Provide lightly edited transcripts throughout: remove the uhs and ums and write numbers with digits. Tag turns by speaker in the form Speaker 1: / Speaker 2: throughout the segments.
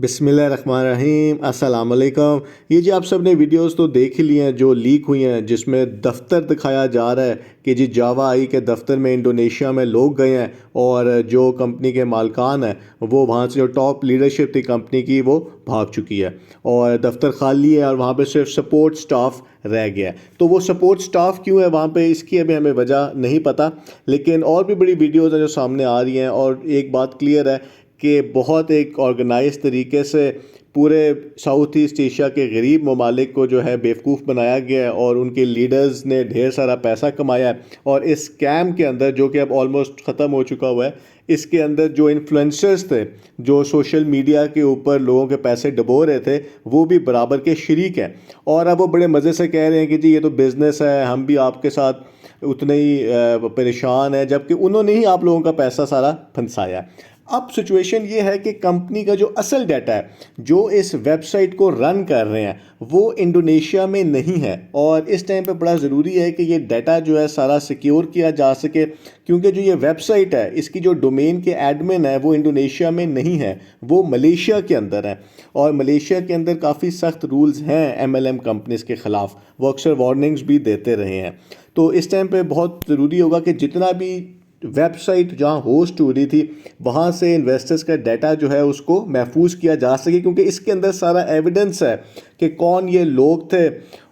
Speaker 1: बिस्मिल्लाहिर्रहमानिर्रहीम अस्सलाम वालेकुम। ये जी आप सब ने वीडियोस तो देख ही लिए हैं जो लीक हुई हैं, जिसमें दफ्तर दिखाया जा रहा है कि जी जावा आई के दफ्तर में इंडोनेशिया में लोग गए हैं और जो कंपनी के मालकान हैं वो वहाँ से जो टॉप लीडरशिप थी कंपनी की वो भाग चुकी है और दफ्तर खाली है और वहाँ पे सिर्फ सपोर्ट स्टाफ रह गया है। तो वो सपोर्ट स्टाफ क्यों है वहाँ पे, इसकी अभी हमें वजह नहीं पता, लेकिन और भी बड़ी वीडियोज़ हैं जो सामने आ रही हैं और एक बात क्लियर है कि बहुत एक ऑर्गेनाइज तरीके से पूरे साउथ ईस्ट एशिया के गरीब ममालिक को जो है बेवकूफ़ बनाया गया है और उनके लीडर्स ने ढेर सारा पैसा कमाया है। और इस स्कैम के अंदर जो कि अब ऑलमोस्ट ख़त्म हो चुका हुआ है, इसके अंदर जो इन्फ्लुएंसर्स थे जो सोशल मीडिया के ऊपर लोगों के पैसे डबो रहे थे वो भी बराबर के शरीक हैं। और अब वो बड़े मज़े से कह रहे हैं कि जी ये तो बिज़नेस है, हम भी आपके साथ उतने ही परेशान हैं, जबकि उन्होंने ही आप लोगों का पैसा सारा फंसाया है। अब सिचुएशन ये है कि कंपनी का जो असल डाटा है जो इस वेबसाइट को रन कर रहे हैं वो इंडोनेशिया में नहीं है और इस टाइम पे बड़ा ज़रूरी है कि ये डाटा जो है सारा सिक्योर किया जा सके, क्योंकि जो ये वेबसाइट है इसकी जो डोमेन के एडमिन है वो इंडोनेशिया में नहीं है, वो मलेशिया के अंदर है। और मलेशिया के अंदर काफ़ी सख्त रूल्स हैं एमएलएम कंपनीज के ख़िलाफ़, वो अक्सर वार्निंग्स भी देते रहे हैं। तो इस टाइम पे बहुत ज़रूरी होगा कि जितना भी वेबसाइट जहाँ होस्ट हो रही थी वहाँ से इन्वेस्टर्स का डाटा जो है उसको महफूज किया जा सके, क्योंकि इसके अंदर सारा एविडेंस है कि कौन ये लोग थे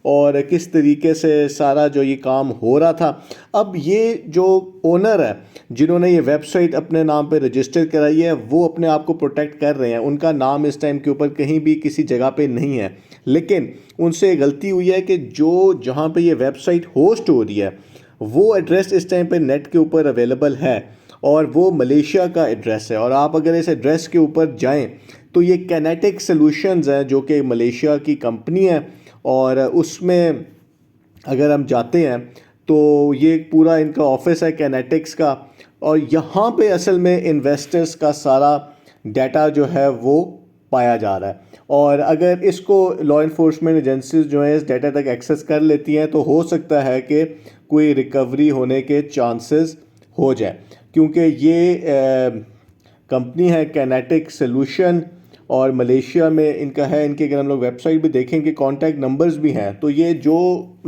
Speaker 1: और किस तरीके से सारा जो ये काम हो रहा था। अब ये जो ओनर है जिन्होंने ये वेबसाइट अपने नाम पे रजिस्टर कराई है वो अपने आप को प्रोटेक्ट कर रहे हैं, उनका नाम इस टाइम के ऊपर कहीं भी किसी जगह पे नहीं है, लेकिन उनसे गलती हुई है कि जो जहाँ पे ये वेबसाइट होस्ट हो रही है वो एड्रेस इस टाइम पे नेट के ऊपर अवेलेबल है और वो मलेशिया का एड्रेस है। और आप अगर इस एड्रेस के ऊपर जाएं तो ये कैनेटिक सॉल्यूशंस है जो कि मलेशिया की कंपनी है और उसमें अगर हम जाते हैं तो ये पूरा इनका ऑफिस है कैनेटिक्स का और यहाँ पे असल में इन्वेस्टर्स का सारा डाटा जो है वो पाया जा रहा है। और अगर इसको लॉ इन्फोर्समेंट एजेंसीज जो है इस डाटा तक एक्सेस कर लेती हैं तो हो सकता है कि कोई रिकवरी होने के चांसेस हो जाए, क्योंकि ये कंपनी है कैनेटिक सॉल्यूशन और मलेशिया में इनका है। इनके अगर हम लोग वेबसाइट भी देखेंगे कॉन्टैक्ट नंबर्स भी हैं, तो ये जो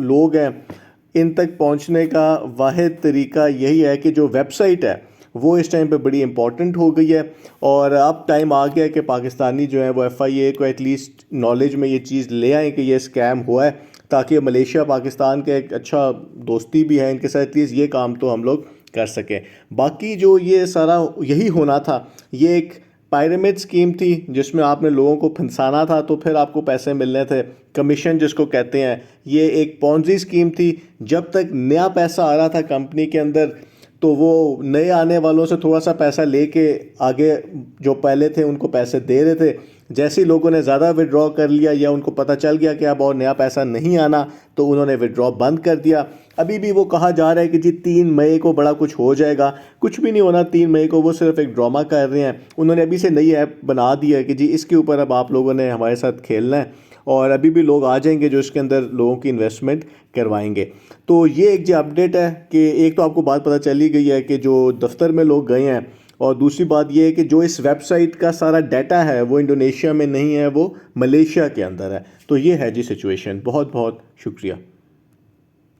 Speaker 1: लोग हैं इन तक पहुंचने का वाहिद तरीका यही है कि जो वेबसाइट है वो इस टाइम पे बड़ी इंपॉर्टेंट हो गई है और अब टाइम आ गया है कि पाकिस्तानी जो है वो एफआईए को एटलीस्ट नॉलेज में ये चीज़ ले आएँ कि ये स्कैम हुआ है, ताकि मलेशिया पाकिस्तान का एक अच्छा दोस्ती भी है इनके साथ, एटलीस्ट ये काम तो हम लोग कर सकें। बाकी जो ये सारा यही होना था, ये एक पायरामिड स्कीम थी जिसमें आपने लोगों को फंसाना था तो फिर आपको पैसे मिलने थे, कमीशन जिसको कहते हैं। ये एक पॉन्जी स्कीम थी, जब तक नया पैसा आ रहा था कंपनी के अंदर तो वो नए आने वालों से थोड़ा सा पैसा लेके आगे जो पहले थे उनको पैसे दे रहे थे। जैसे ही लोगों ने ज़्यादा विड्रॉ कर लिया या उनको पता चल गया कि अब और नया पैसा नहीं आना तो उन्होंने विड्रॉ बंद कर दिया। अभी भी वो कहा जा रहा है कि जी 3 मई को बड़ा कुछ हो जाएगा, कुछ भी नहीं होना 3 मई को, वो सिर्फ एक ड्रामा कर रहे हैं। उन्होंने अभी से नई ऐप बना दी है कि जी इसके ऊपर अब आप लोगों ने हमारे साथ खेलना है और अभी भी लोग आ जाएंगे जो इसके अंदर लोगों की इन्वेस्टमेंट करवाएंगे। तो ये एक जो अपडेट है कि एक तो आपको बात पता चली गई है कि जो दफ्तर में लोग गए हैं, और दूसरी बात ये है कि जो इस वेबसाइट का सारा डाटा है वो इंडोनेशिया में नहीं है, वो मलेशिया के अंदर है। तो ये है जी सिचुएशन। बहुत बहुत शुक्रिया।